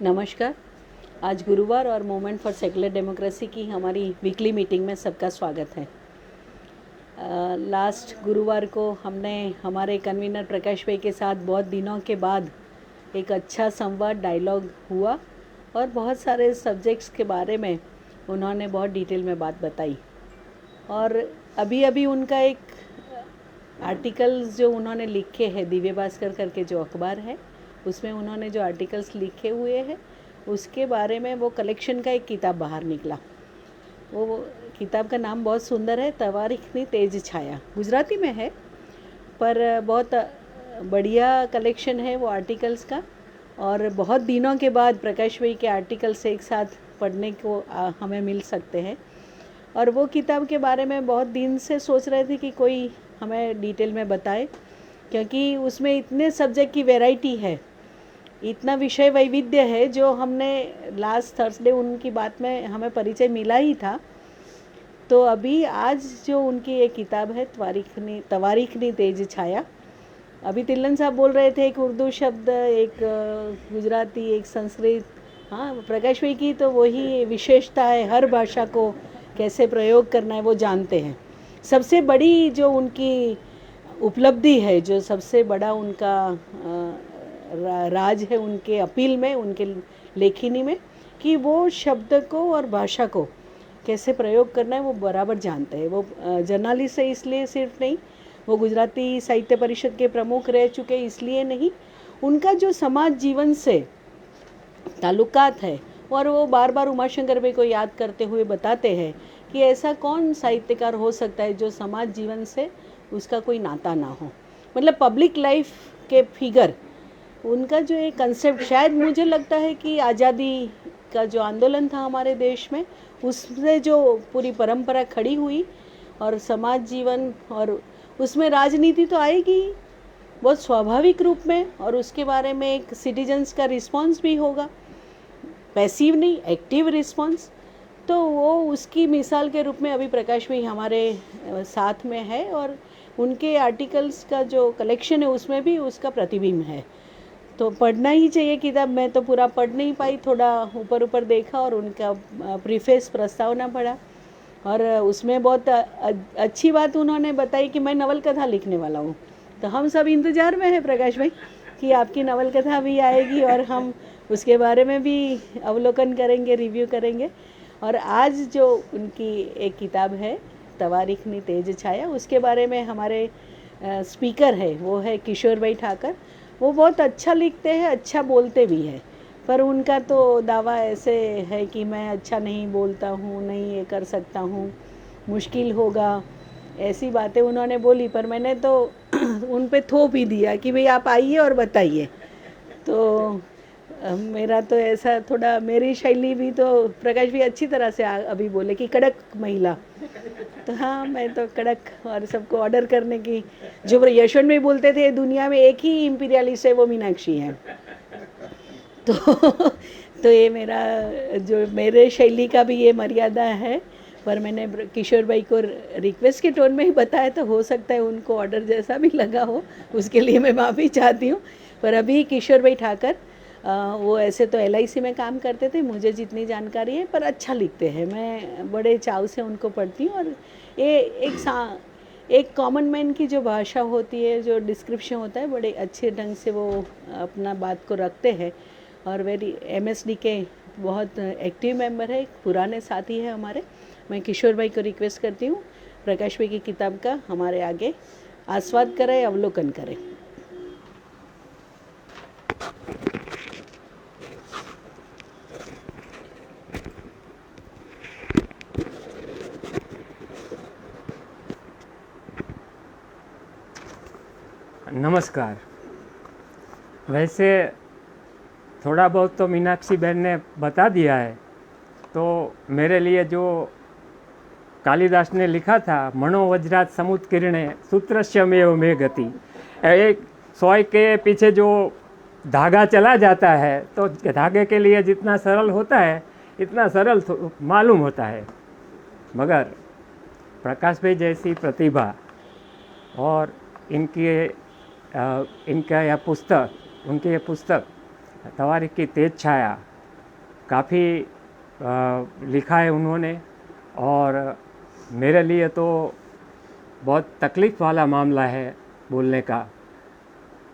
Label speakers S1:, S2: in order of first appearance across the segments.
S1: नमस्कार। आज गुरुवार और मूवमेंट फॉर सेकुलर डेमोक्रेसी की हमारी वीकली मीटिंग में सबका स्वागत है। लास्ट गुरुवार को हमने हमारे कन्वीनर प्रकाश भाई के साथ बहुत दिनों के बाद एक अच्छा संवाद डायलॉग हुआ और बहुत सारे सब्जेक्ट्स के बारे में उन्होंने बहुत डिटेल में बात बताई। और अभी अभी उनका एक आर्टिकल्स जो उन्होंने लिखे हैं, दिव्य भास्कर करके जो अखबार है, उसमें उन्होंने जो आर्टिकल्स लिखे हुए हैं उसके बारे में वो कलेक्शन का एक किताब बाहर निकला। वो किताब का नाम बहुत सुंदर है, तवारीखनी तेज छाया। गुजराती में है पर बहुत बढ़िया कलेक्शन है वो आर्टिकल्स का। और बहुत दिनों के बाद प्रकाश भाई के आर्टिकल्स एक साथ पढ़ने को हमें मिल सकते हैं। और वो किताब के बारे में बहुत दिन से सोच रहे थे कि कोई हमें डिटेल में बताए, क्योंकि उसमें इतने सब्जेक्ट की वैरायटी है, इतना विषय वैविध्य है जो हमने लास्ट थर्सडे उनकी बात में हमें परिचय मिला ही था। तो अभी आज जो उनकी एक किताब है तवारीखनी तेज छाया, अभी तिल्लन साहब बोल रहे थे एक उर्दू शब्द, एक गुजराती, एक संस्कृत। हाँ, प्रकाश भाई की तो वही विशेषता है, हर भाषा को कैसे प्रयोग करना है वो जानते हैं। सबसे बड़ी जो उनकी उपलब्धि है, जो सबसे बड़ा उनका राज है उनके अपील में, उनके लेखनी में, कि वो शब्द को और भाषा को कैसे प्रयोग करना है वो बराबर जानते हैं। वो जर्नलिस्ट है इसलिए सिर्फ नहीं, वो गुजराती साहित्य परिषद के प्रमुख रह चुके इसलिए नहीं, उनका जो समाज जीवन से ताल्लुकात है। और वो बार बार उमाशंकर भाई को याद करते हुए बताते हैं कि ऐसा कौन साहित्यकार हो सकता है जो समाज जीवन से उसका कोई नाता ना हो। मतलब पब्लिक लाइफ के फिगर, उनका जो एक कंसेप्ट, शायद मुझे लगता है कि आज़ादी का जो आंदोलन था हमारे देश में, उससे जो पूरी परंपरा खड़ी हुई और समाज जीवन, और उसमें राजनीति तो आएगी बहुत स्वाभाविक रूप में, और उसके बारे में एक सिटीजन्स का रिस्पांस भी होगा, पैसिव नहीं, एक्टिव रिस्पांस। तो वो उसकी मिसाल के रूप में अभी प्रकाश भाई हमारे साथ में है, और उनके आर्टिकल्स का जो कलेक्शन है उसमें भी उसका प्रतिबिंब है। तो पढ़ना ही चाहिए किताब। मैं तो पूरा पढ़ नहीं पाई, थोड़ा ऊपर ऊपर देखा और उनका प्रीफेस प्रस्तावना पढ़ा। और उसमें बहुत अच्छी बात उन्होंने बताई कि मैं नवल कथा लिखने वाला हूँ। तो हम सब इंतज़ार में हैं प्रकाश भाई कि आपकी नवल कथा भी आएगी और हम उसके बारे में भी अवलोकन करेंगे, रिव्यू करेंगे। और आज जो उनकी एक किताब है तवारीखनी तेज छाया, उसके बारे में हमारे स्पीकर है वो है किशोर भाई ठाकर। वो बहुत अच्छा लिखते हैं, अच्छा बोलते भी हैं, पर उनका तो दावा ऐसे है कि मैं अच्छा नहीं बोलता हूँ, नहीं ये कर सकता हूँ, मुश्किल होगा, ऐसी बातें उन्होंने बोली। पर मैंने तो उन पे थोप ही दिया कि भाई आप आइए और बताइए। तो मेरा तो ऐसा थोड़ा, मेरी शैली भी तो प्रकाश भी अच्छी तरह से अभी बोले कि कड़क महिला। तो हाँ, मैं तो कड़क, और सबको ऑर्डर करने की, जो यशवंत में बोलते थे दुनिया में एक ही इम्पीरियलिस्ट है वो मीनाक्षी है। तो ये मेरा, जो मेरे शैली का भी ये मर्यादा है। पर मैंने किशोर भाई को रिक्वेस्ट के टोन में ही बताया, तो हो सकता है उनको ऑर्डर जैसा भी लगा हो, उसके लिए मैं माफ़ी चाहती हूँ। पर अभी किशोर भाई ठाकर, वो ऐसे तो LIC में काम करते थे, मुझे जितनी जानकारी है, पर अच्छा लिखते हैं। मैं बड़े चाव से उनको पढ़ती हूँ। और ये एक कॉमन मैन की जो भाषा होती है, जो डिस्क्रिप्शन होता है, बड़े अच्छे ढंग से वो अपना बात को रखते हैं। और वेरी MSD के बहुत एक्टिव मेंबर है, पुराने साथी हैं हमारे। मैं किशोर भाई को रिक्वेस्ट करती हूँ प्रकाश भाई की किताब का हमारे आगे आस्वाद करें, अवलोकन करें।
S2: नमस्कार। वैसे थोड़ा बहुत तो मीनाक्षी बहन ने बता दिया है, तो मेरे लिए जो कालिदास ने लिखा था, मनोवज्रात समुत्कीर्णे सूत्रस्यमेव मे गति, एक सोय के पीछे जो धागा चला जाता है, तो धागे के लिए जितना सरल होता है इतना सरल मालूम होता है, मगर प्रकाश भाई जैसी प्रतिभा और इनका यह पुस्तक, उनकी ये पुस्तक तवारीख की तेज छाया काफ़ी लिखा है उन्होंने, और मेरे लिए तो बहुत तकलीफ़ वाला मामला है बोलने का,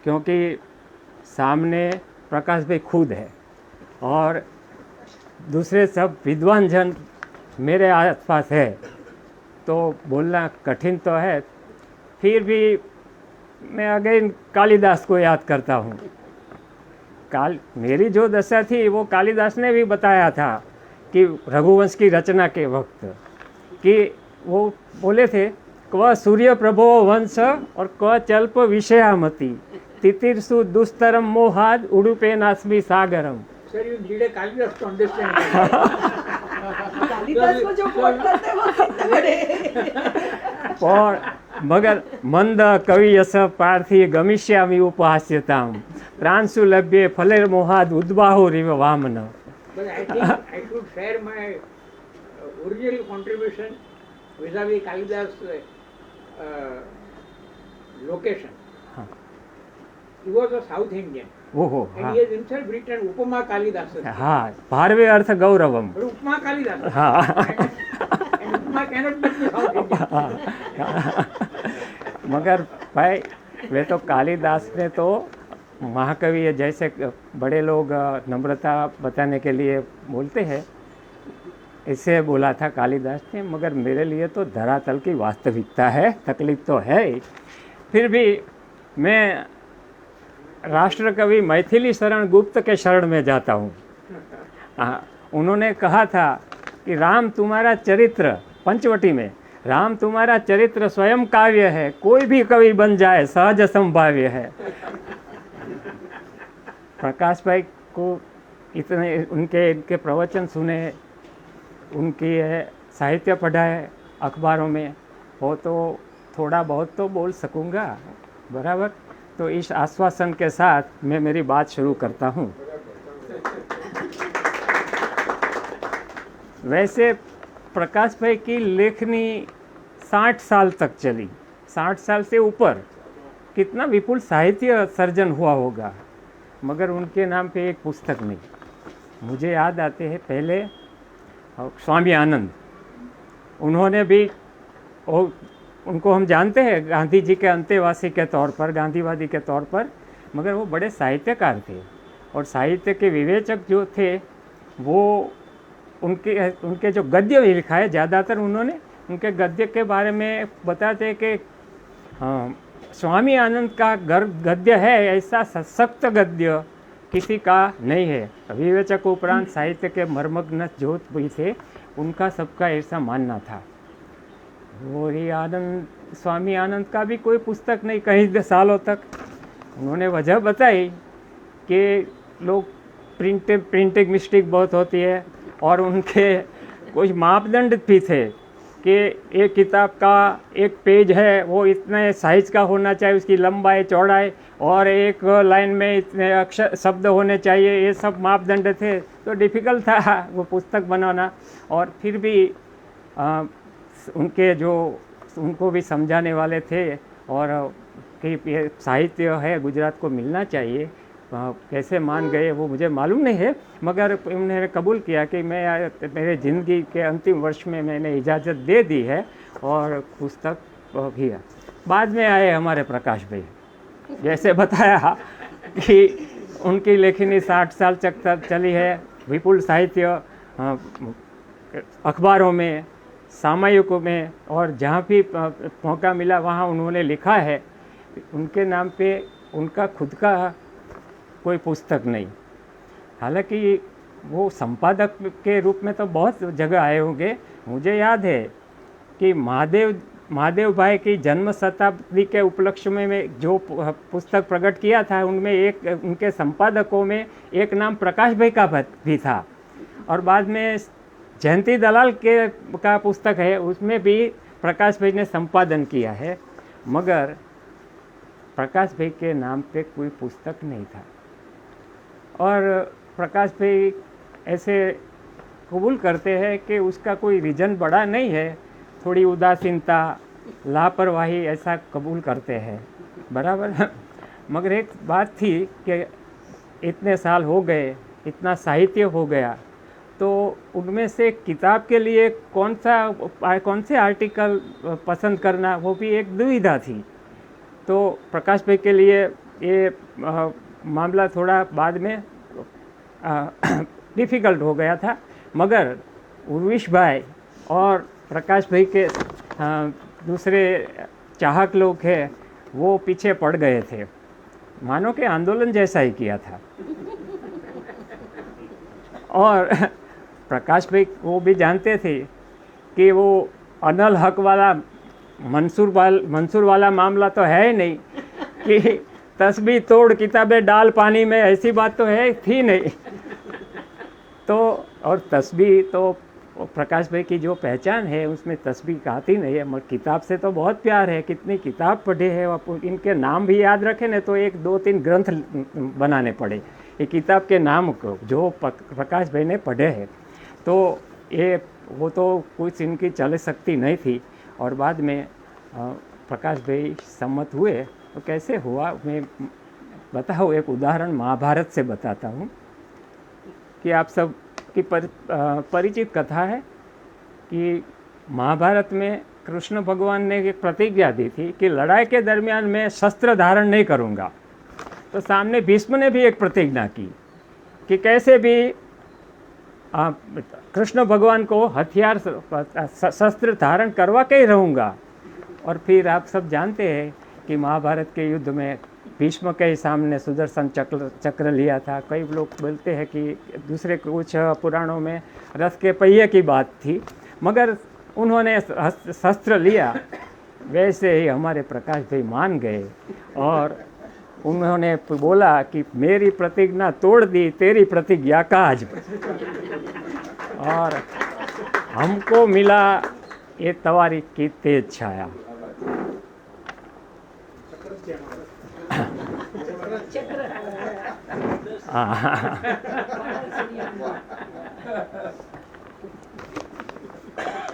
S2: क्योंकि सामने प्रकाश भाई खुद है और दूसरे सब विद्वान जन मेरे आसपास है, तो बोलना कठिन तो है। फिर भी मैं अगेन कालिदास को याद करता हूँ। मेरी जो दशा थी वो कालिदास ने भी बताया था कि रघुवंश की रचना के वक्त कि वो बोले थे, क्व सूर्य प्रभो वंश और क्व चल्प विषयामति तितिर्सु दुस्तरम मोहाद उडुपे नास्मी Sagaram.
S3: Sir, you need a Kalidas to understand.
S1: Kalidas को जो कोट करते हैं वो कितने बड़े।
S2: और मगर मंद कवि यस पार्थी गमिष्यामि उपहास्यताम प्रांशु लभ्ये फलेर मोहाद उद्बाहो रिव Vaman.
S3: But I think I should share my original contribution vis-a-vis Kalidas location.
S2: हाँ।
S3: He was a South Indian.
S2: ओहो,
S3: And
S2: हाँ
S3: he has himself written Upama Kalidas.
S2: हाँ, भारवे अर्थ गौरवम।
S3: But Upama Kalidas.
S2: हाँ
S3: And Upama cannot be South Indian.
S2: मगर भाई वे तो कालिदास ने तो महाकवि है, जैसे बड़े लोग नम्रता बताने के लिए बोलते हैं, इससे बोला था कालिदास ने, मगर मेरे लिए तो धरातल की वास्तविकता है, तकलीफ तो है ही। फिर भी मैं राष्ट्रकवि मैथिली शरण गुप्त के शरण में जाता हूँ। उन्होंने कहा था कि राम तुम्हारा चरित्र, पंचवटी में, राम तुम्हारा चरित्र स्वयं काव्य है, कोई भी कवि बन जाए सहज संभाव्य है। प्रकाश भाई को इतने इनके प्रवचन सुने, उनकी साहित्य पढ़ा है अखबारों में, वो तो थोड़ा बहुत तो बोल सकूँगा, बराबर। तो इस आश्वासन के साथ मैं मेरी बात शुरू करता हूँ। वैसे प्रकाश भाई की लेखनी 60 साल तक चली, 60 साल से ऊपर, कितना विपुल साहित्य सर्जन हुआ होगा, मगर उनके नाम पे एक पुस्तक नहीं। मुझे याद आते हैं पहले स्वामी आनंद, उन्होंने भी उनको हम जानते हैं गांधी जी के अंतेवासी के तौर पर, गांधीवादी के तौर पर, मगर वो बड़े साहित्यकार थे और साहित्य के विवेचक जो थे वो उनके जो गद्य भी लिखा है ज़्यादातर उन्होंने, उनके गद्य के बारे में बताते कि स्वामी आनंद का गद्य है ऐसा सशक्त गद्य किसी का नहीं है। विवेचक उपरांत साहित्य के मर्मज्ञ जो भी थे उनका सबका ऐसा मानना था। और ये स्वामी आनंद का भी कोई पुस्तक नहीं कई सालों तक। उन्होंने वजह बताई कि लोग प्रिंटिंग मिस्टेक बहुत होती है और उनके कुछ मापदंड भी थे कि एक किताब का एक पेज है वो इतने साइज का होना चाहिए, उसकी लंबाई चौड़ाई, और एक लाइन में इतने अक्षर शब्द होने चाहिए, ये सब मापदंड थे। तो डिफ़िकल्ट था वो पुस्तक बनाना। और फिर भी उनको भी समझाने वाले थे और कि ये साहित्य है गुजरात को मिलना चाहिए। कैसे मान गए वो मुझे मालूम नहीं है, मगर उन्होंने कबूल किया कि मैं मेरे ज़िंदगी के अंतिम वर्ष में मैंने इजाज़त दे दी है और पुस्तक भी है। बाद में आए हमारे प्रकाश भाई, जैसे बताया कि उनकी लेखनी 60 साल तक चली है, विपुल साहित्य अखबारों में, सामयिकों में, और जहाँ भी मौका मिला वहाँ उन्होंने लिखा है। उनके नाम पे उनका खुद का कोई पुस्तक नहीं। हालांकि वो संपादक के रूप में तो बहुत जगह आए होंगे। मुझे याद है कि महादेव भाई की जन्म शताब्दी के उपलक्ष्य में जो पुस्तक प्रकट किया था उनमें एक उनके संपादकों में एक नाम प्रकाश भाई का भी था। और बाद में जयंती दलाल का पुस्तक है, उसमें भी प्रकाश भाई ने संपादन किया है, मगर प्रकाश भाई के नाम पे कोई पुस्तक नहीं था। और प्रकाश भाई ऐसे कबूल करते हैं कि उसका कोई रीज़न बड़ा नहीं है, थोड़ी उदासीनता, लापरवाही ऐसा कबूल करते हैं, बराबर। मगर एक बात थी कि इतने साल हो गए, इतना साहित्य हो गया, तो उनमें से किताब के लिए कौन से आर्टिकल पसंद करना, वो भी एक दुविधा थी। तो प्रकाश भाई के लिए ये मामला थोड़ा बाद में डिफ़िकल्ट हो गया था, मगर उर्विश भाई और प्रकाश भाई के दूसरे चाहक लोग हैं, वो पीछे पड़ गए थे, मानो कि आंदोलन जैसा ही किया था। और प्रकाश भाई वो भी जानते थे कि वो अनल हक वाला मंसूर वाला मामला तो है ही नहीं कि तस्बीह तोड़ किताबें डाल पानी में, ऐसी बात तो है थी नहीं। तो और तस्बीह तो प्रकाश भाई की जो पहचान है उसमें तस्बीह आती नहीं है, मगर किताब से तो बहुत प्यार है। कितनी किताब पढ़े हैं, इनके नाम भी याद रखें ना तो 1-2-3 ग्रंथ बनाने पड़े ये किताब के नाम को जो प्रकाश भाई ने पढ़े हैं। तो ये वो तो कुछ इनकी चल सकती नहीं थी। और बाद में प्रकाश भाई सम्मत हुए तो कैसे हुआ मैं बताऊँ, एक उदाहरण महाभारत से बताता हूँ कि आप सब की परिचित कथा है कि महाभारत में कृष्ण भगवान ने एक प्रतिज्ञा दी थी कि लड़ाई के दरमियान मैं शस्त्र धारण नहीं करूँगा। तो सामने भीष्म ने भी एक प्रतिज्ञा की कि कैसे भी कृष्ण भगवान को हथियार शस्त्र धारण करवा के ही रहूँगा। और फिर आप सब जानते हैं कि महाभारत के युद्ध में भीष्म के ही सामने सुदर्शन चक्र लिया था। कई लोग बोलते हैं कि दूसरे कुछ पुराणों में रथ के पहिए की बात थी, मगर उन्होंने शस्त्र लिया। वैसे ही हमारे प्रकाश भाई मान गए और उन्होंने बोला कि मेरी प्रतिज्ञा तोड़ दी तेरी प्रतिज्ञा का आज। और हमको मिला ये तवारी की तेज छाया।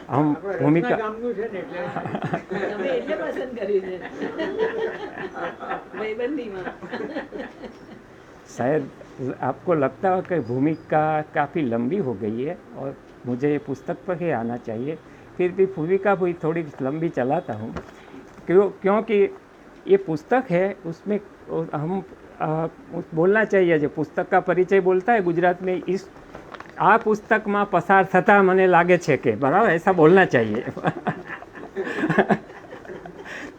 S2: हम ભૂમિકા शायद आपको लगता है कि भूमिका काफ़ी लंबी हो गई है और मुझे ये पुस्तक पर ही आना चाहिए, फिर भी भूमिका भी थोड़ी लंबी चलाता हूँ क्योंकि ये पुस्तक है उसमें हम बोलना चाहिए जो पुस्तक का परिचय बोलता है गुजरात में, इस आ पुस्तक में पसार थता मने लागे छे के बराबर ऐसा बोलना चाहिए।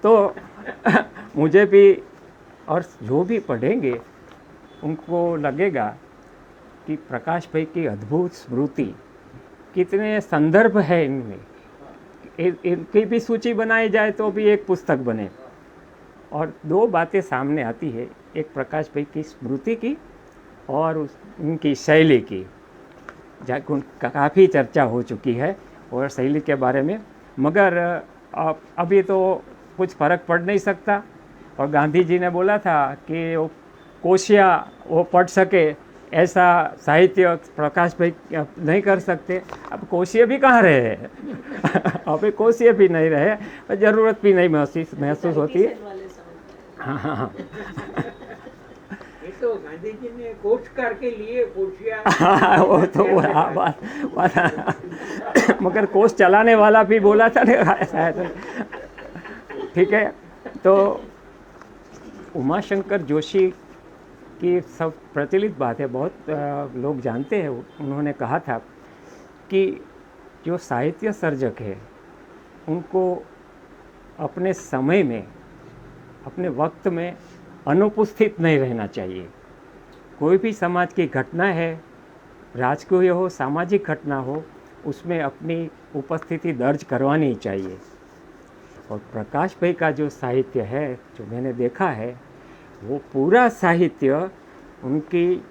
S2: तो मुझे भी और जो भी पढ़ेंगे उनको लगेगा कि प्रकाश भाई की अद्भुत स्मृति, कितने संदर्भ है इनमें, इनकी भी सूची बनाई जाए तो भी एक पुस्तक बने। और दो बातें सामने आती है, एक प्रकाश भाई की स्मृति की और उनकी शैली की, काफ़ी चर्चा हो चुकी है और शैली के बारे में, मगर अभी तो कुछ फ़र्क पड़ नहीं सकता। और गांधी जी ने बोला था कि वो कोशिया वो पढ़ सके ऐसा साहित्य प्रकाश भाई नहीं कर सकते। अब कोशिया भी कहाँ रहे हैं अभी कोशिया भी नहीं रहे, ज़रूरत भी नहीं महसूस होती है। हाँ हाँ हाँ
S3: ये तो गांधी जी ने कोर्स करके लिए कोशिया
S2: वो तो बात मगर कोर्स चलाने वाला भी बोला था शायद। ठीक है, तो उमाशंकर जोशी की सब प्रचलित बात है, बहुत लोग जानते हैं। उन्होंने कहा था कि जो साहित्य सर्जक है उनको अपने समय में अपने वक्त में अनुपस्थित नहीं रहना चाहिए। कोई भी समाज की घटना है, राजकीय हो सामाजिक घटना हो, उसमें अपनी उपस्थिति दर्ज करवानी ही चाहिए। और प्रकाश भाई का जो साहित्य है जो मैंने देखा है वो पूरा साहित्य उनकी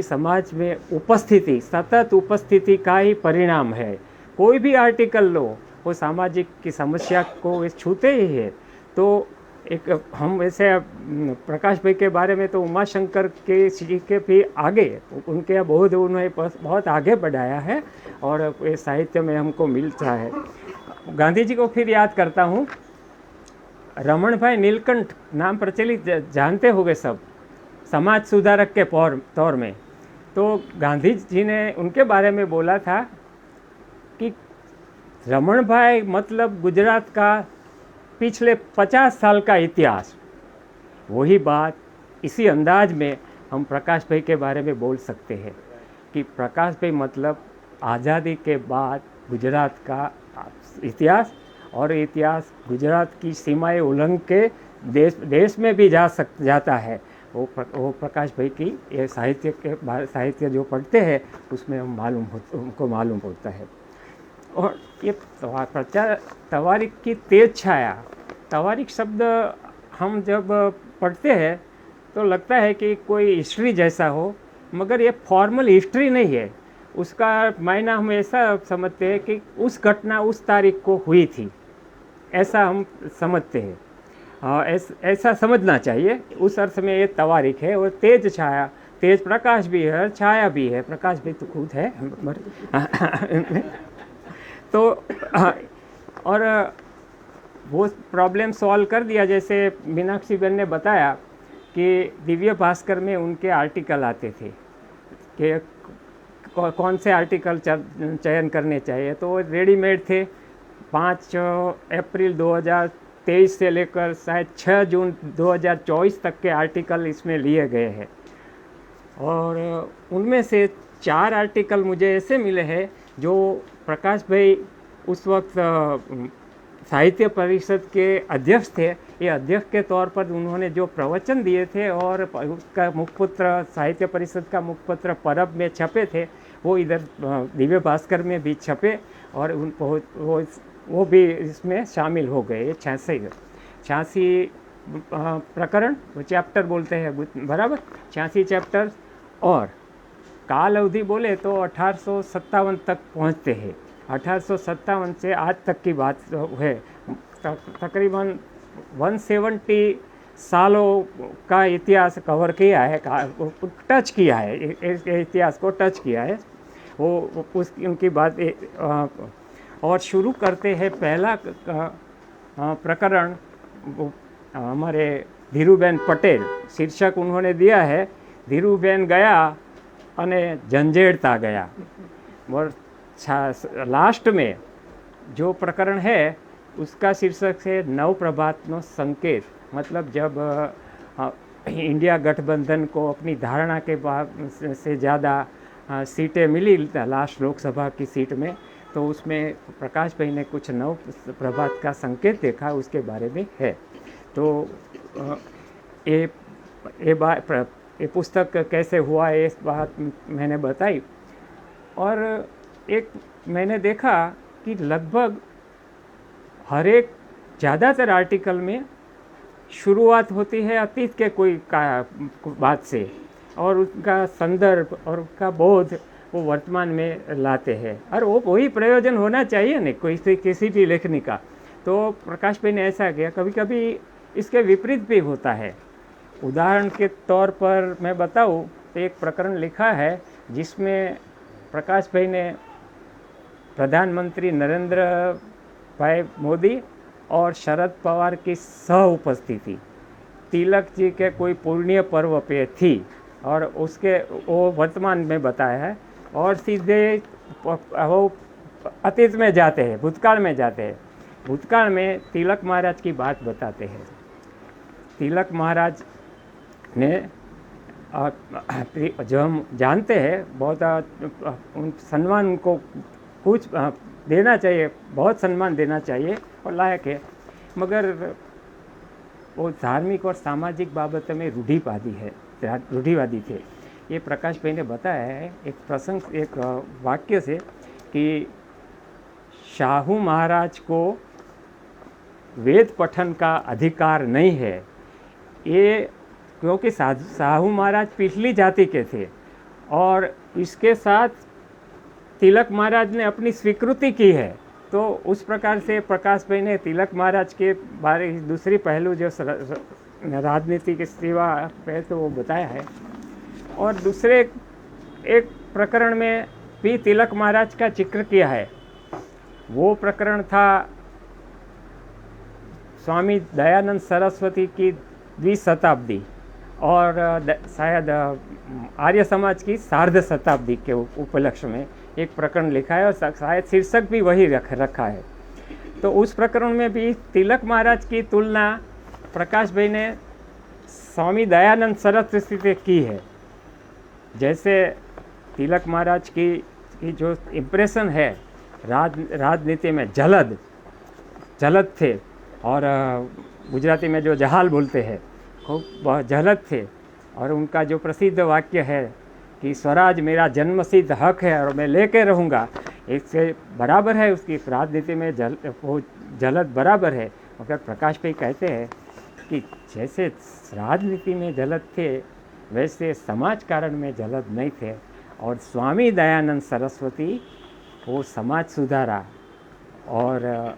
S2: समाज में उपस्थिति, सतत उपस्थिति का ही परिणाम है। कोई भी आर्टिकल लो वो सामाजिक की समस्या को छूते ही है। तो एक हम ऐसे प्रकाश भाई के बारे में तो उमाशंकर के भी आगे उनके बहुत उन्होंने बहुत आगे बढ़ाया है और ये साहित्य में हमको मिलता है। गांधी जी को फिर याद करता हूँ, रमण भाई नीलकंठ नाम प्रचलित जानते होंगे सब, समाज सुधारक के तौर में। तो गांधी जी ने उनके बारे में बोला था कि रमण भाई मतलब गुजरात का पिछले 50 साल का इतिहास। वही बात इसी अंदाज में हम प्रकाश भाई के बारे में बोल सकते हैं कि प्रकाश भाई मतलब आज़ादी के बाद गुजरात का इतिहास, और इतिहास गुजरात की सीमाएं उल्लंघ के देश में भी जाता है। वो प्रकाश भाई की ये साहित्य जो पढ़ते हैं उसमें हमको मालूम होता है। और ये तवारीख की तेज छाया, तवारीख शब्द हम जब पढ़ते हैं तो लगता है कि कोई हिस्ट्री जैसा हो, मगर ये फॉर्मल हिस्ट्री नहीं है। उसका मायना हम ऐसा समझते हैं कि उस घटना उस तारीख को हुई थी, ऐसा हम समझते हैं। ऐसा समझना चाहिए। उस अर्थ में ये तवारीख है। और तेज छाया, तेज प्रकाश भी है, छाया भी है। प्रकाश भी तो खुद है तो और वो प्रॉब्लम सॉल्व कर दिया। जैसे मीनाक्षी बहन ने बताया कि दिव्य भास्कर में उनके आर्टिकल आते थे कि कौन से आर्टिकल चयन करने चाहिए, तो रेडीमेड थे। 5 अप्रैल 2023 से लेकर शायद 6 जून 2024 तक के आर्टिकल इसमें लिए गए हैं। और उनमें से 4 आर्टिकल मुझे ऐसे मिले हैं जो प्रकाश भाई उस वक्त साहित्य परिषद के अध्यक्ष थे। ये अध्यक्ष के तौर पर उन्होंने जो प्रवचन दिए थे और उसका मुखपत्र, साहित्य परिषद का मुखपत्र परब में छपे थे, वो इधर दिव्य भास्कर में भी छपे और वो भी इसमें शामिल हो गए। 86 प्रकरण, चैप्टर बोलते हैं बराबर, 86 चैप्टर। और काल अवधि बोले तो 1857 तक पहुंचते हैं। 1857 से आज तक की बात है। तकरीबन 170 सालों का इतिहास कवर किया है, टच किया है, इतिहास को टच किया है। वो उनकी बात और शुरू करते हैं। पहला प्रकरण हमारे धीरूबेन पटेल, शीर्षक उन्होंने दिया है धीरूबेन गया अने झंझेड़ता गया। और लास्ट में जो प्रकरण है उसका शीर्षक है नव प्रभातनो संकेत। मतलब जब इंडिया गठबंधन को अपनी धारणा के बाद से ज़्यादा सीटें मिली लास्ट लोकसभा की सीट में, तो उसमें प्रकाश भाई ने कुछ नव प्रभात का संकेत देखा, उसके बारे में है। तो ये पुस्तक कैसे हुआ ये बात मैंने बताई। और एक मैंने देखा कि लगभग हर एक ज़्यादातर आर्टिकल में शुरुआत होती है अतीत के कोई बात से, और उसका संदर्भ और उसका बोध वो वर्तमान में लाते हैं। और वो वही प्रयोजन होना चाहिए ना कोई किसी भी लेखनी का। तो प्रकाश भाई ने ऐसा किया। कभी कभी इसके विपरीत भी होता है। उदाहरण के तौर पर मैं बताऊँ तो एक प्रकरण लिखा है जिसमें प्रकाश भाई ने प्रधानमंत्री नरेंद्र भाई मोदी और शरद पवार की सह उपस्थिति तिलक जी के कोई पुण्य पर्व पे थी, और उसके वो वर्तमान में बताया है। और सीधे वो अतीत में जाते हैं, भूतकाल में जाते हैं। भूतकाल में तिलक महाराज की बात बताते हैं। तिलक महाराज ने जो हम जानते हैं बहुत उन सम्मान को कुछ देना चाहिए, बहुत सम्मान देना चाहिए और लायक है, मगर वो धार्मिक और सामाजिक बाबतों में रूढ़िवादी थे। ये प्रकाश भाई ने बताया है एक प्रसंग, एक वाक्य से कि शाहू महाराज को वेद पठन का अधिकार नहीं है। ये क्योंकि शाहू महाराज पिछली जाति के थे, और इसके साथ तिलक महाराज ने अपनी स्वीकृति की है। तो उस प्रकार से प्रकाश भाई ने तिलक महाराज के बारे दूसरी पहलू जो राजनीति की सेवा पे तो वो बताया है। और दूसरे एक प्रकरण में भी तिलक महाराज का जिक्र किया है। वो प्रकरण था स्वामी दयानंद सरस्वती की 20वीं शताब्दी, और शायद आर्य समाज की सार्ध शताब्दी के उपलक्ष्य में एक प्रकरण लिखा है, और शायद शीर्षक भी वही रखा है। तो उस प्रकरण में भी तिलक महाराज की तुलना प्रकाश भाई ने स्वामी दयानंद सरस्वती से की है। जैसे तिलक महाराज की जो इम्प्रेशन है राजनीति में जलद थे, और गुजराती में जो जहाल बोलते हैं खूब बहुत जलद थे, और उनका जो प्रसिद्ध वाक्य है कि स्वराज मेरा जन्मसिद्ध हक है और मैं लेके रहूँगा, इससे बराबर है उसकी राजनीति में वो जलद बराबर है। मगर प्रकाश भाई कहते हैं कि जैसे राजनीति में जलद थे वैसे समाज कारण में जलद नहीं थे, और स्वामी दयानंद सरस्वती वो समाज सुधारा और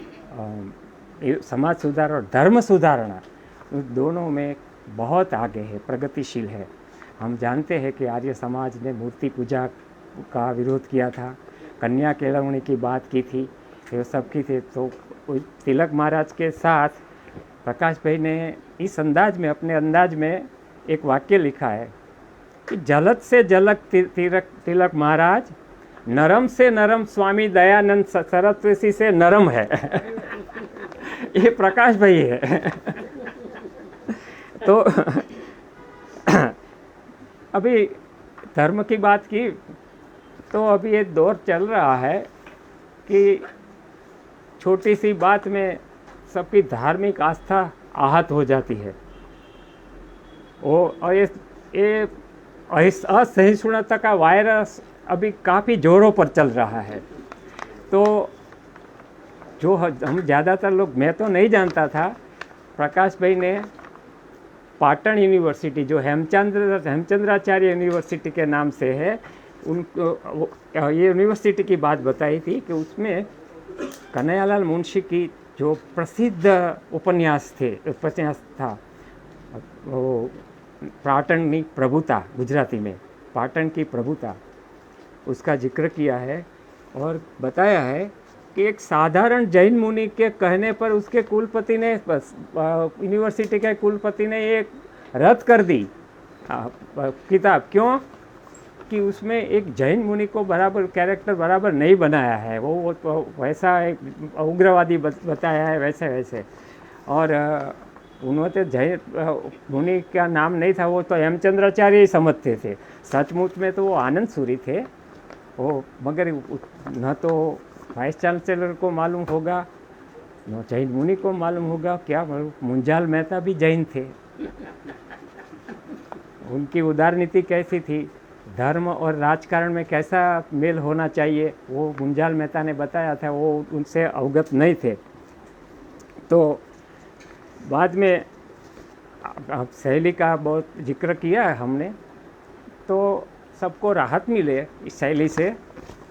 S2: धर्म सुधारणा दोनों में बहुत आगे है, प्रगतिशील है। हम जानते हैं कि आर्य समाज ने मूर्ति पूजा का विरोध किया था, कन्या केळवणी की बात की थी, ये सब की थी। तो तिलक महाराज के साथ प्रकाश भाई ने इस अंदाज में, अपने अंदाज में एक वाक्य लिखा है कि जलद से जलद तिलक महाराज, नरम से नरम स्वामी दयानंद सरस्वती से नरम है। ये प्रकाश भाई है। तो अभी धर्म की बात की, तो अभी एक दौर चल रहा है कि छोटी सी बात में सबकी धार्मिक आस्था आहत हो जाती है। और ये असहिष्णुता का वायरस अभी काफ़ी ज़ोरों पर चल रहा है। तो जो हम ज़्यादातर लोग, मैं तो नहीं जानता था, प्रकाश भाई ने पाटन यूनिवर्सिटी जो हेमचंद्राचार्य यूनिवर्सिटी के नाम से है, उनको ये यूनिवर्सिटी की बात बताई थी कि उसमें कन्हैयालाल मुंशी की जो प्रसिद्ध उपन्यास था वो पाटन की प्रभुता, गुजराती में पाटन की प्रभुता, उसका जिक्र किया है और बताया है कि एक साधारण जैन मुनि के कहने पर उसके कुलपति ने, यूनिवर्सिटी के कुलपति ने एक रद्द कर दी किताब। क्यों? कि उसमें एक जैन मुनि को बराबर कैरेक्टर बराबर नहीं बनाया है, वो वैसा एक उग्रवादी बताया है, वैसे। और उन्होंने जैन मुनि का नाम नहीं था, वो तो हेमचंद्राचार्य ही समझते थे। सचमुच में तो वो आनंद सूरी थे वो, मगर न तो वाइस चांसलर को मालूम होगा, न जैन मुनि को मालूम होगा, क्या मुंजाल मेहता भी जैन थे। उनकी उदारनीति कैसी थी, धर्म और राजकारण में कैसा मेल होना चाहिए, वो मुंजाल मेहता ने बताया था, वो उनसे अवगत नहीं थे। तो बाद में शैली का बहुत जिक्र किया है हमने, तो सबको राहत मिले इस शैली से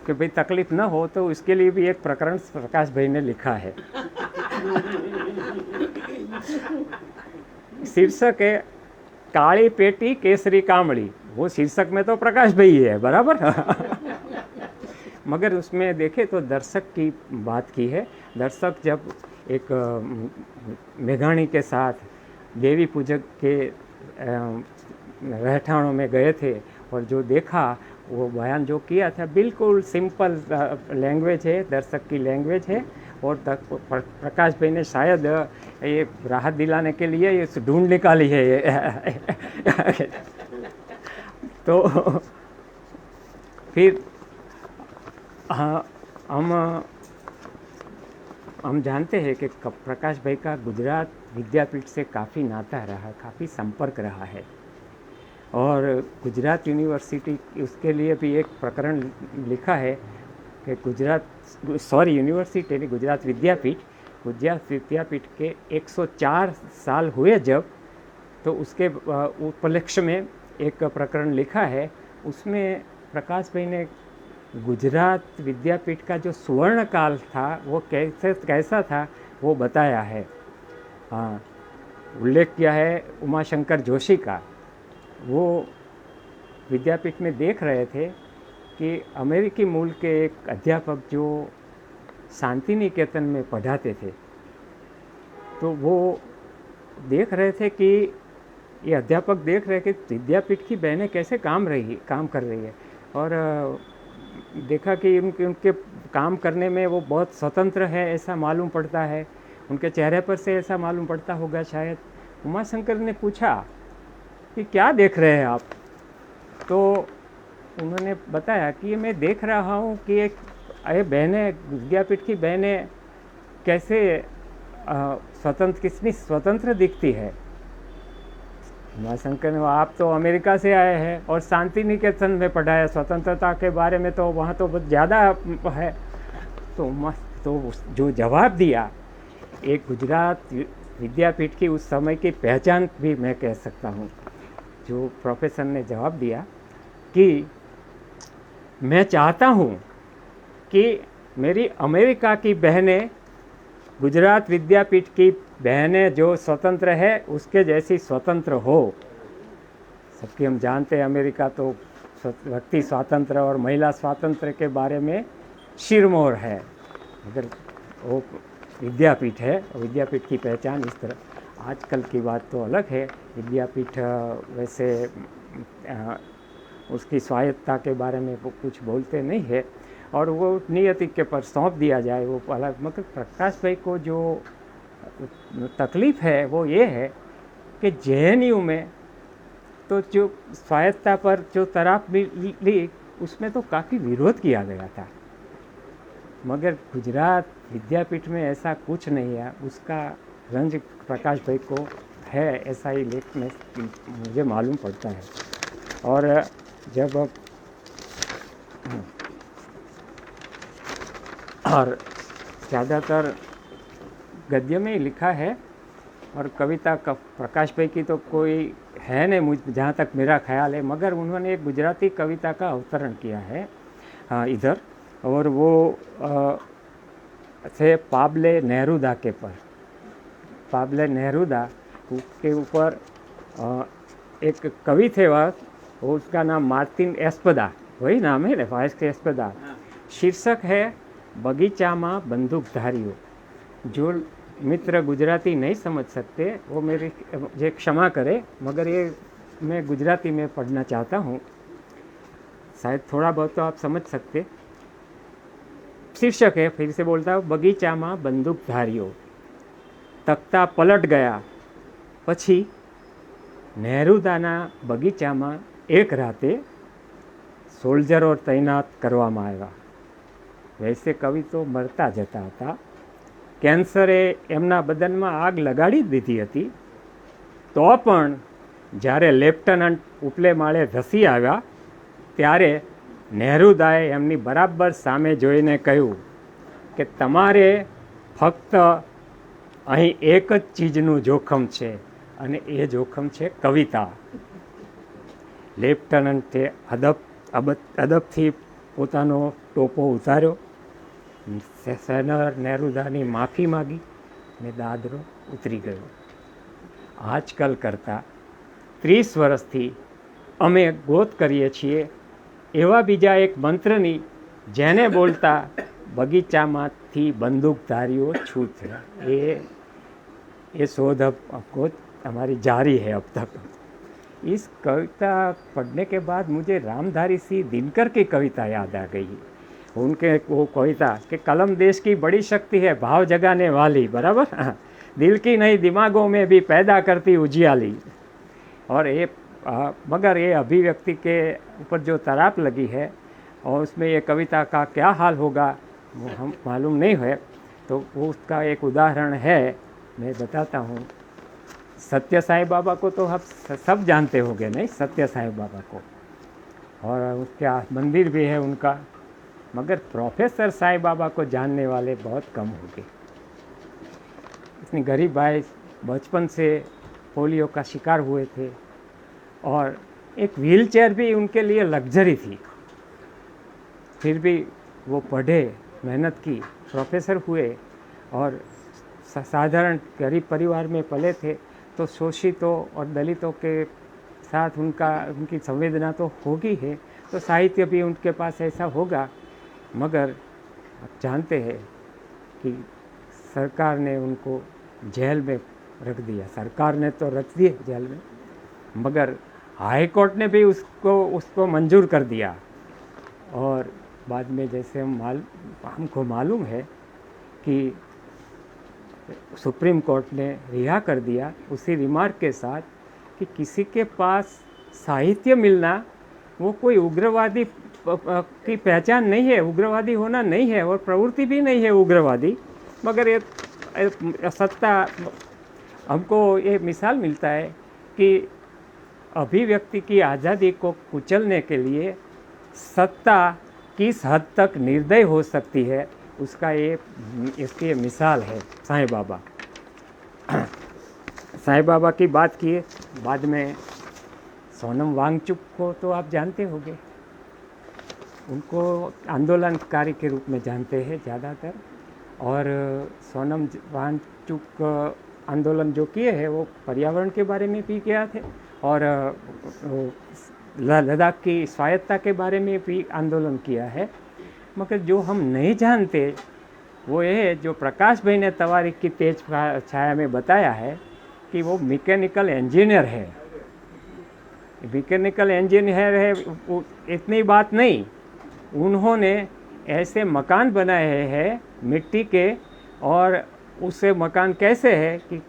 S2: कि भाई तकलीफ ना हो, तो इसके लिए भी एक प्रकरण प्रकाश भाई ने लिखा है। शीर्षक है काली पेटी केसरी कामड़ी। वो शीर्षक में तो प्रकाश भाई है बराबर। मगर उसमें देखे तो दर्शक की बात की है। दर्शक जब एक मेघाणी के साथ देवी पूजक के रहठानों में गए थे और जो देखा, वो बयान जो किया था बिल्कुल सिंपल लैंग्वेज है, दर्शक की लैंग्वेज है। और प्रकाश भाई ने शायद ये राहत दिलाने के लिए ये ढूंढ निकाली है ये। तो फिर हाँ, हम जानते हैं कि प्रकाश भाई का गुजरात विद्यापीठ से काफ़ी नाता रहा, काफ़ी संपर्क रहा है। और गुजरात यूनिवर्सिटी, उसके लिए भी एक प्रकरण लिखा है कि यूनिवर्सिटी नहीं, गुजरात विद्यापीठ के 104 साल हुए जब, तो उसके उपलक्ष्य में एक प्रकरण लिखा है। उसमें प्रकाश भाई ने गुजरात विद्यापीठ का जो स्वर्ण काल था वो कैसा था वो बताया है। हाँ, उल्लेख किया है उमाशंकर जोशी का। वो विद्यापीठ में देख रहे थे कि अमेरिकी मूल के एक अध्यापक जो शांति निकेतन में पढ़ाते थे, तो वो देख रहे थे कि ये अध्यापक देख रहे कि विद्यापीठ की बहनें कैसे काम कर रही है, और देखा कि उनके काम करने में वो बहुत स्वतंत्र है ऐसा मालूम पड़ता है, उनके चेहरे पर से ऐसा मालूम पड़ता होगा शायद। उमाशंकर ने पूछा कि क्या देख रहे हैं आप? तो उन्होंने बताया कि ये मैं देख रहा हूँ कि ये बहनें, विद्यापीठ की बहनें कैसे कितनी स्वतंत्र दिखती है। उमाशंकर ने, आप तो अमेरिका से आए हैं और शांति निकेतन में पढ़ा है, स्वतंत्रता के बारे में तो वहाँ तो बहुत ज़्यादा है। तो जो जवाब दिया, एक गुजरात विद्यापीठ की उस समय की पहचान भी मैं कह सकता हूँ। जो प्रोफेसर ने जवाब दिया कि मैं चाहता हूँ कि मेरी अमेरिका की बहनें गुजरात विद्यापीठ की बहनें जो स्वतंत्र है उसके जैसी स्वतंत्र हो। सबकी हम जानते हैं अमेरिका तो व्यक्ति स्वातंत्र्य और महिला स्वातंत्र्य के बारे में शिरमोर है, मगर वो विद्यापीठ है और विद्यापीठ की पहचान इस तरह। आजकल की बात तो अलग है, विद्यापीठ वैसे उसकी स्वायत्तता के बारे में वो कुछ बोलते नहीं है और वो नियति के पर सौंप दिया जाए वो अलग। मगर प्रकाश भाई को जो तकलीफ़ है वो ये है कि JNU में तो जो स्वायत्तता पर जो तराप ली उसमें तो काफ़ी विरोध किया गया था, मगर गुजरात विद्यापीठ में ऐसा कुछ नहीं है। उसका रंज प्रकाश भाई को है, ऐसा ही लेख में मुझे मालूम पड़ता है। और जब और ज़्यादातर गद्य में ही लिखा है और कविता का प्रकाश भाई की तो कोई है नहीं मुझ जहाँ तक मेरा ख्याल है, मगर उन्होंने एक गुजराती कविता का अवतरण किया है इधर, और वो थे पाब्ले नेरुदा के पर। पाब्ले नेरुदा के ऊपर एक कवि थे वह, उसका नाम मार्टिन एस्पदा, वही नाम है ना, वाइस एस्पदा। शीर्षक है बगीचामा बंदूकधारियों। जो मित्र गुजराती नहीं समझ सकते वो मुझे क्षमा करे, मगर ये मैं गुजराती में पढ़ना चाहता हूँ, शायद थोड़ा बहुत तो आप समझ सकते। शीर्षक है, फिर से बोलता हूँ, बगीचामा बंदूकधारियों। तख्ता पलट गया પછી નેરુદાના બગીચામાં એક રાતે સોલ્જરો તૈનાત કરવામાં આવ્યા। વૈસે કવિ તો મરતા જતા હતા, કેન્સરે એમના બદનમાં આગ લગાડી દીધી હતી, તો પણ જ્યારે લેફ્ટનન્ટ ઉપલે માળે ધસી આવ્યા ત્યારે નેરુદાએ એમની બરાબર સામે જોઈને કહ્યું કે તમારે ફક્ત અહીં એક જ ચીજનું જોખમ છે અને એ જોખમ છે કવિતા। લેફ્ટનન્ટે અદબથી પોતાનો ટોપો ઉતાર્યો, સેનર નેરુદાની માફી માગી ને દાદરો ઉતરી ગયો। આજકાલ કરતાં 30 વર્ષથી અમે ગોત કરીએ છીએ એવા બીજા એક મંત્રની જેને બોલતા બગીચામાંથી બંદૂકધારીઓ छूट है। ये शोध अब गोत हमारी जारी है अब तक। इस कविता पढ़ने के बाद मुझे रामधारी सिंह दिनकर की कविता याद आ गई। उनके वो कविता कि कलम देश की बड़ी शक्ति है, भाव जगाने वाली, बराबर, दिल की नहीं दिमागों में भी पैदा करती उजियाली। और ये मगर ये अभिव्यक्ति के ऊपर जो तराप लगी है और उसमें ये कविता का क्या हाल होगा वो हम मालूम नहीं है, तो वो उसका एक उदाहरण है, मैं बताता हूँ। सत्य साईं बाबा को तो आप सब जानते होंगे, नहीं, सत्य साईं बाबा को, और उसका मंदिर भी है उनका, मगर प्रोफेसर साईं बाबा को जानने वाले बहुत कम होंगे। इतनी गरीब भाई बचपन से पोलियो का शिकार हुए थे और एक व्हीलचेयर भी उनके लिए लग्जरी थी, फिर भी वो पढ़े, मेहनत की, प्रोफेसर हुए और साधारण गरीब परिवार में पले थे, तो शोषितों और दलितों के साथ उनकी संवेदना तो होगी है, तो साहित्य भी उनके पास ऐसा होगा। मगर आप जानते हैं कि सरकार ने उनको जेल में रख दिया, सरकार ने तो रख दिए जेल में, मगर हाई कोर्ट ने भी उसको मंजूर कर दिया। और बाद में जैसे हमको मालूम है कि सुप्रीम कोर्ट ने रिहा कर दिया उसी रिमार्क के साथ कि किसी के पास साहित्य मिलना वो कोई उग्रवादी की पहचान नहीं है, उग्रवादी होना नहीं है और प्रवृत्ति भी नहीं है उग्रवादी। मगर ये सत्ता हमको ये मिसाल मिलता है कि अभिव्यक्ति की आज़ादी को कुचलने के लिए सत्ता किस हद तक निर्दयी हो सकती है उसका इसकी मिसाल है साईं बाबा। साईं बाबा की बात किए, बाद में सोनम वांगचुक को तो आप जानते होंगे, उनको आंदोलनकारी के रूप में जानते हैं ज़्यादातर। और सोनम वांगचुक आंदोलन जो किए हैं वो पर्यावरण के बारे में भी किया थे और लद्दाख की स्वायत्तता के बारे में भी आंदोलन किया है। मगर जो हम नहीं जानते वो ये है जो प्रकाश भाई ने तवारीख की तेज छाया में बताया है कि वो मैकेनिकल इंजीनियर है। मैकेनिकल इंजीनियर है, इतनी बात नहीं, उन्होंने ऐसे मकान बनाए हैं मिट्टी के। और उससे मकान कैसे है कि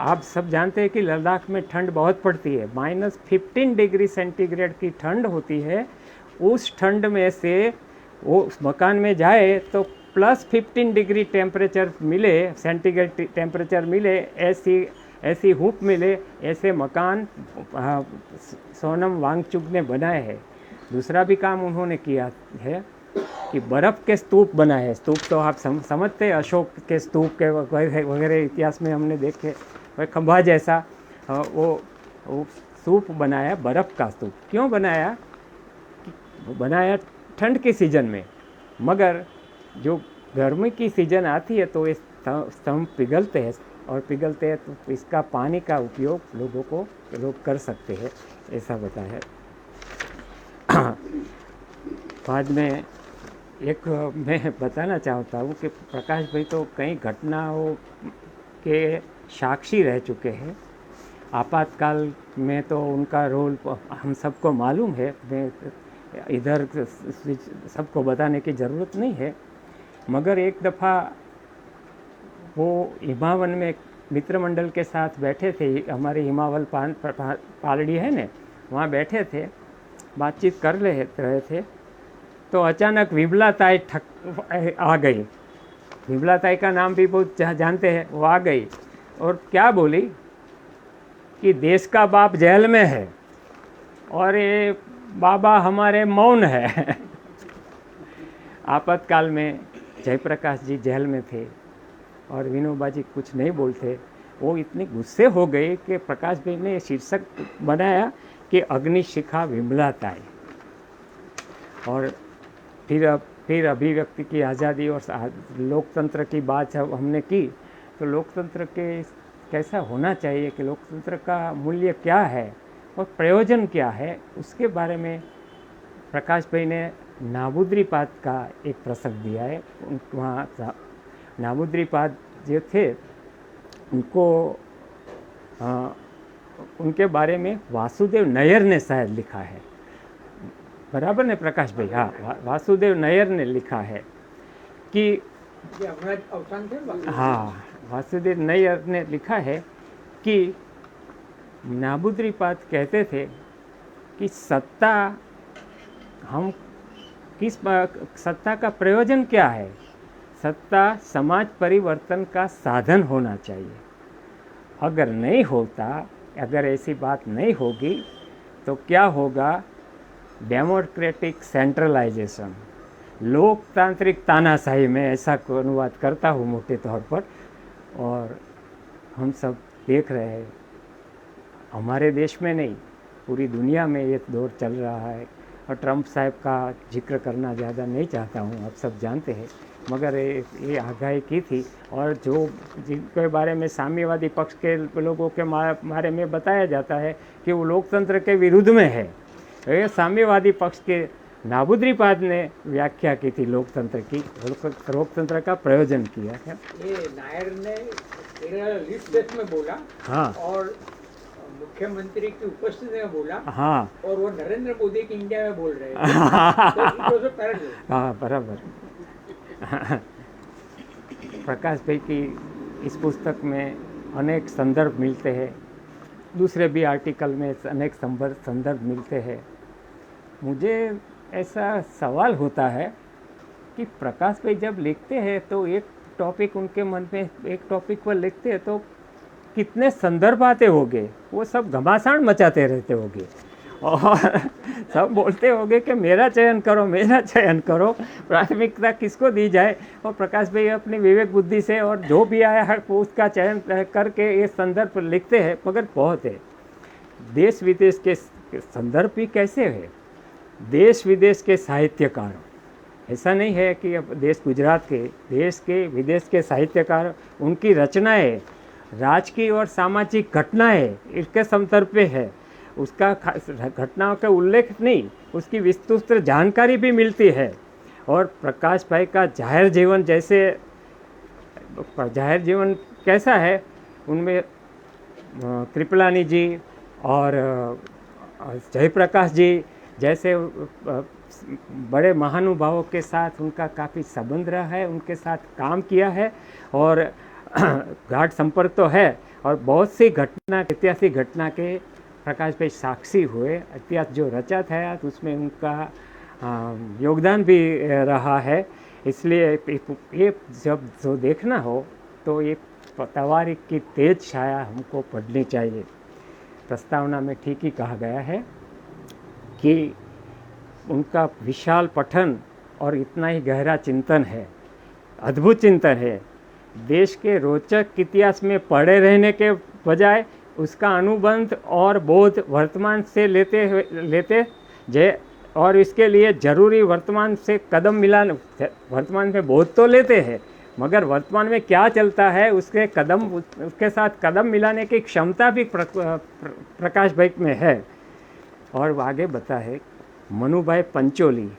S2: आप सब जानते हैं कि लद्दाख में ठंड बहुत पड़ती है, -15 डिग्री सेंटीग्रेड की ठंड होती है। उस ठंड में से वो उस मकान में जाए तो +15 डिग्री टेम्परेचर मिले, सेंटीग्रेड टेम्परेचर मिले, ऐसी हूप मिले, ऐसे मकान सोनम वांगचुक ने बनाए हैं। दूसरा भी काम उन्होंने किया है कि बर्फ़ के स्तूप बनाए हैं। स्तूप तो आप समझते हैं, अशोक के स्तूप के वगैरह इतिहास में हमने देखे, वह खंभा जैसा वो स्तूप बनाया, बर्फ़ का स्तूप। क्यों बनाया? बनाया ठंड के सीज़न में, मगर जो गर्मी की सीज़न आती है तो ये स्तंभ पिघलते हैं और पिघलते हैं तो इसका पानी का उपयोग लोग कर सकते हैं, ऐसा बताया। बाद में एक मैं बताना चाहता हूँ कि प्रकाश भाई तो कई घटनाओं के साक्षी रह चुके हैं। आपातकाल में तो उनका रोल हम सबको मालूम है, मैं इधर सबको बताने की ज़रूरत नहीं है। मगर एक दफ़ा वो हिमावन में मित्र मंडल के साथ बैठे थे, हमारे हिमावल पालड़ी है ना, वहाँ बैठे थे, बातचीत कर रहे थे, तो अचानक विमलाताई आ गई। विमलाताई का नाम भी बहुत जानते हैं। वो आ गई और क्या बोली कि देश का बाप जेल में है और ये बाबा हमारे मौन है। आपातकाल में जयप्रकाश जी जेल में थे और विनोबा जी कुछ नहीं बोलते। वो इतने गुस्से हो गए कि प्रकाश भाई ने शीर्षक बनाया कि अग्निशिखा विमलाताई। और फिर अभिव्यक्ति की आज़ादी और लोकतंत्र की बात जब हमने की तो लोकतंत्र के कैसा होना चाहिए, कि लोकतंत्र का मूल्य क्या है और प्रयोजन क्या है, उसके बारे में प्रकाश भाई ने नाबुद्रीपाद का एक प्रसंग दिया है। वहाँ नाबुद्रीपाद जो थे उनको उनके बारे में वासुदेव नैयर ने शायद लिखा है, बराबर ने प्रकाश भाई? हाँ, वासुदेव नैयर ने लिखा है कि हाँ, वासुदेव नैयर ने लिखा है कि नाबुद्रीपाद कहते थे कि सत्ता सत्ता का प्रयोजन क्या है? सत्ता समाज परिवर्तन का साधन होना चाहिए। अगर नहीं होता, अगर ऐसी बात नहीं होगी तो क्या होगा? डेमोक्रेटिक सेंट्रलाइजेशन, लोकतांत्रिक तानाशाही में, ऐसा को अनुवाद करता हूँ मोटे तौर पर। और हम सब देख रहे हैं, हमारे देश में नहीं पूरी दुनिया में ये दौर चल रहा है। और ट्रंप साहब का जिक्र करना ज़्यादा नहीं चाहता हूँ, आप सब जानते हैं, मगर ये आगाही की थी। और जो जिनके बारे में साम्यवादी पक्ष के लोगों के बारे में बताया जाता है कि वो लोकतंत्र के विरुद्ध में है, ये साम्यवादी पक्ष के नाबुद्रीपाद ने व्याख्या की थी लोकतंत्र की, लोकतंत्र का प्रयोजन किया है।
S3: ये नायर ने लिस्ट में बोला।
S2: हाँ,
S3: और मुख्यमंत्री की उपस्थिति में बोला
S2: हाँ
S3: और वो नरेंद्र मोदी की इंडिया में बोल रहे हैं तो it was a parallel.
S2: हाँ बराबर। प्रकाश भाई की इस पुस्तक में अनेक संदर्भ मिलते हैं, दूसरे भी आर्टिकल में अनेक संदर्भ मिलते हैं। मुझे ऐसा सवाल होता है कि प्रकाश भाई जब लिखते हैं तो एक टॉपिक उनके मन में, एक टॉपिक पर लिखते हैं तो कितने संदर्भ आते होंगे, वो सब घमासान मचाते रहते होंगे और सब बोलते होंगे कि मेरा चयन करो, मेरा चयन करो, प्राथमिकता किसको दी जाए। और प्रकाश भाई अपनी विवेक बुद्धि से और जो भी आया है वो उसका चयन करके ये संदर्भ लिखते हैं। मगर बहुत है, देश विदेश के संदर्भ भी कैसे है, देश विदेश के साहित्यकार, ऐसा नहीं है कि अब देश गुजरात के, देश के विदेश के साहित्यकार, उनकी रचनाएं राजकीय और सामाजिक घटनाएं इसके संदर्भ पे है, उसका घटनाओं का उल्लेख नहीं, उसकी विस्तृत जानकारी भी मिलती है। और प्रकाश भाई का जाहिर जीवन, जैसे जाहिर जीवन कैसा है, उनमें कृपलानी जी और जयप्रकाश जी जैसे बड़े महानुभावों के साथ उनका काफ़ी संबंध रहा है, उनके साथ काम किया है और गाढ़ संपर्क तो है। और बहुत सी घटना, ऐतिहासिक घटना के प्रकाश भाई साक्षी हुए, इतिहास जो रचा था उसमें उनका योगदान भी रहा है। इसलिए ये जब जो देखना हो तो ये तवारीख की तेज छाया हमको पढ़नी चाहिए। प्रस्तावना में ठीक ही कहा गया है कि उनका विशाल पठन और इतना ही गहरा चिंतन है, अद्भुत चिंतन है। देश के रोचक इतिहास में पड़े रहने के बजाय उसका अनुबंध और बोध वर्तमान से लेते जे, और इसके लिए ज़रूरी वर्तमान से कदम मिलाने, वर्तमान में बोध तो लेते हैं मगर वर्तमान में क्या चलता है उसके साथ कदम मिलाने की क्षमता भी प्रकाश भाई में है। और आगे बता है, मनुभाई पंचोली,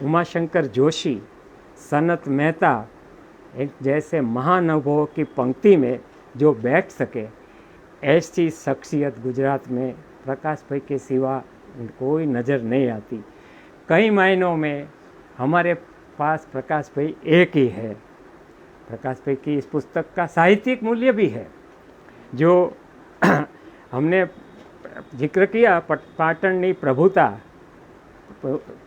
S2: उमाशंकर जोशी, सनत मेहता एक जैसे महानुभवों की पंक्ति में जो बैठ सके, ऐसी शख्सियत गुजरात में प्रकाश भाई के सिवा कोई नज़र नहीं आती। कई मायनों में हमारे पास प्रकाश भाई एक ही है। प्रकाश भाई की इस पुस्तक का साहित्यिक मूल्य भी है, जो हमने जिक्र किया, पाटन की प्रभुता,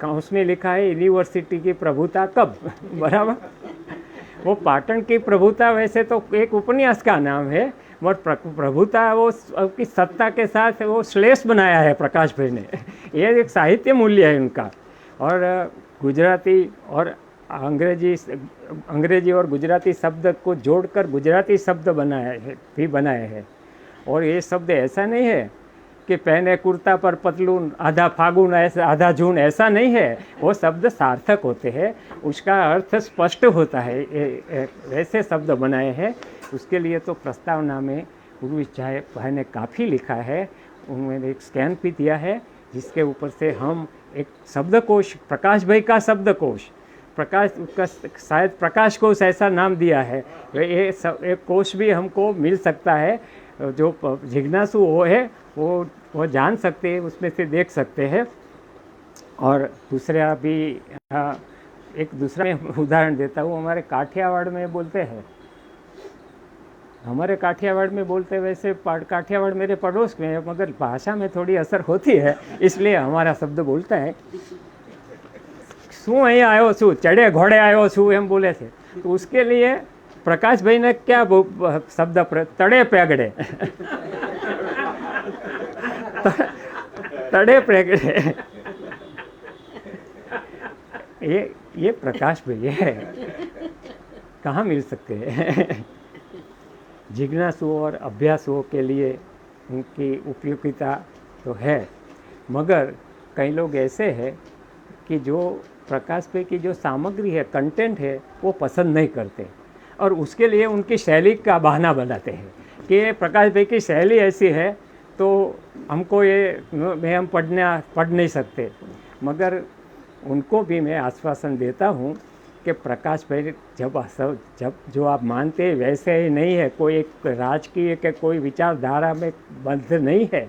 S2: उसमें लिखा है यूनिवर्सिटी की प्रभुता कब, बराबर। वो पाटन की प्रभुता वैसे तो एक उपन्यास का नाम है, और प्रभुता वो की सत्ता के साथ वो श्लेष बनाया है प्रकाश भाई ने। ये एक साहित्य मूल्य है उनका। और गुजराती और अंग्रेजी और गुजराती शब्द को जोड़कर गुजराती शब्द बनाए हैं। और ये शब्द ऐसा नहीं है कि पहने कुर्ता पर पतलून, आधा फागुन ऐसा, आधा जून, ऐसा नहीं है। वो शब्द सार्थक होते हैं, उसका अर्थ स्पष्ट होता है, ऐसे शब्द बनाए हैं। उसके लिए तो प्रस्तावना में उर्वी चाहे भाई ने काफ़ी लिखा है, उन्होंने एक स्कैन भी दिया है जिसके ऊपर से हम एक शब्दकोश, प्रकाश भाई का शब्दकोश, प्रकाश का शायद प्रकाश कोश ऐसा नाम दिया है, ये एक कोश भी हमको मिल सकता है। जो जिज्ञासु वो है वो जान सकते हैं, उसमें से देख सकते हैं। और दूसरा भी एक दूसरा मैं उदाहरण देता हूँ, हमारे काठियावाड़ में बोलते हैं, हमारे काठियावाड़ में बोलते वैसे काठियावाड़ मेरे पड़ोस में है, मगर भाषा में थोड़ी असर होती है, इसलिए हमारा शब्द बोलता है। शू अँ आयो छू, चढ़े घोड़े आयो छू, एम बोले थे। तो उसके लिए प्रकाश भाई ने क्या शब्द, तड़े पैगड़े तड़े पैगड़े, ये प्रकाश भाई है, कहाँ मिल सकते हैं। जिज्ञासुओं और अभ्यासुओं के लिए उनकी उपयोगिता तो है, मगर कई लोग ऐसे हैं कि जो प्रकाश भाई की जो सामग्री है, कंटेंट है, वो पसंद नहीं करते और उसके लिए उनकी शैली का बहाना बनाते हैं कि प्रकाश भाई की शैली ऐसी है तो हमको ये हम पढ़ नहीं सकते। मगर उनको भी मैं आश्वासन देता हूँ कि प्रकाश भाई जब जो आप मानते हैं वैसे ही नहीं है, कोई एक राजकीय के कोई विचारधारा में बंध नहीं है।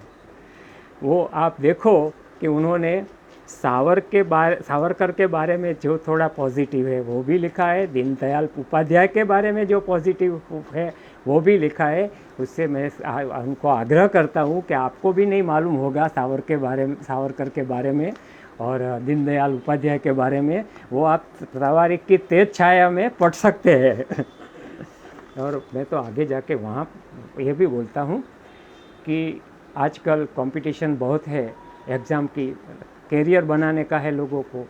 S2: वो आप देखो कि उन्होंने सावरकर के बारे में जो थोड़ा पॉजिटिव है वो भी लिखा है, दीनदयाल उपाध्याय के बारे में जो पॉजिटिव है वो भी लिखा है। उससे मैं उनको आग्रह करता हूँ कि आपको भी नहीं मालूम होगा सावरकर के बारे में और दीनदयाल उपाध्याय के बारे में, वो आप तवारीख की तेज छाया में पढ़ सकते हैं। और मैं तो आगे जाके वहाँ ये भी बोलता हूँ कि आजकल कंपटीशन बहुत है एग्ज़ाम की, कैरियर बनाने का है लोगों को,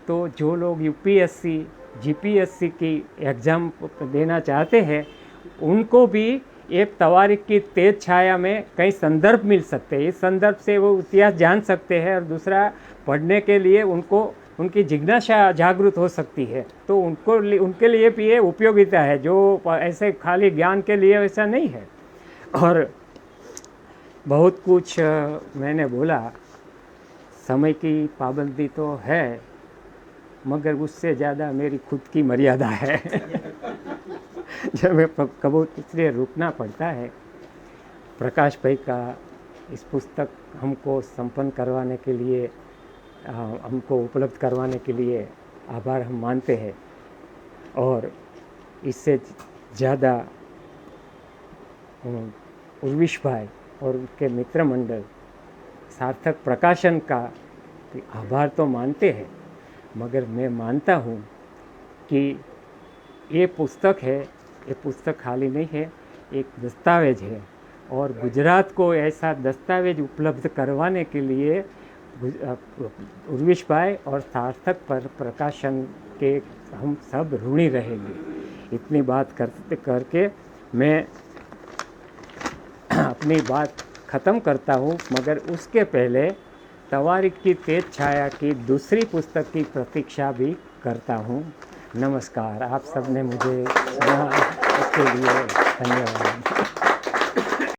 S2: तो जो लोग यूपीएससी जीपीएससी की एग्ज़ाम देना चाहते हैं उनको भी एक तवारीख की तेज छाया में कई संदर्भ मिल सकते हैं। इस संदर्भ से वो इतिहास जान सकते हैं और दूसरा पढ़ने के लिए उनकी जिज्ञासा जागृत हो सकती है। तो उनके लिए भी ये उपयोगिता है, जो ऐसे खाली ज्ञान के लिए ऐसा नहीं है। और बहुत कुछ मैंने बोला, समय की पाबंदी तो है मगर उससे ज़्यादा मेरी खुद की मर्यादा है। जब मैं कबो इसलिए रुकना पड़ता है। प्रकाश भाई का इस पुस्तक हमको संपन्न करवाने के लिए, हमको उपलब्ध करवाने के लिए आभार हम मानते हैं। और इससे ज़्यादा उर्विश भाई और उनके मित्र मंडल सार्थक प्रकाशन का आभार तो मानते हैं, मगर मैं मानता हूँ कि ये पुस्तक है, ये पुस्तक खाली नहीं है, एक दस्तावेज है। और गुजरात को ऐसा दस्तावेज उपलब्ध करवाने के लिए उर्विश भाई और सार्थक प्रकाशन के हम सब ऋणी रहेंगे। इतनी बात करके मैं अपनी बात ख़त्म करता हूँ, मगर उसके पहले तवारीख की तेज छाया की दूसरी पुस्तक की प्रतीक्षा भी करता हूँ। नमस्कार। आप सबने मुझे सुना, उसके लिए धन्यवाद।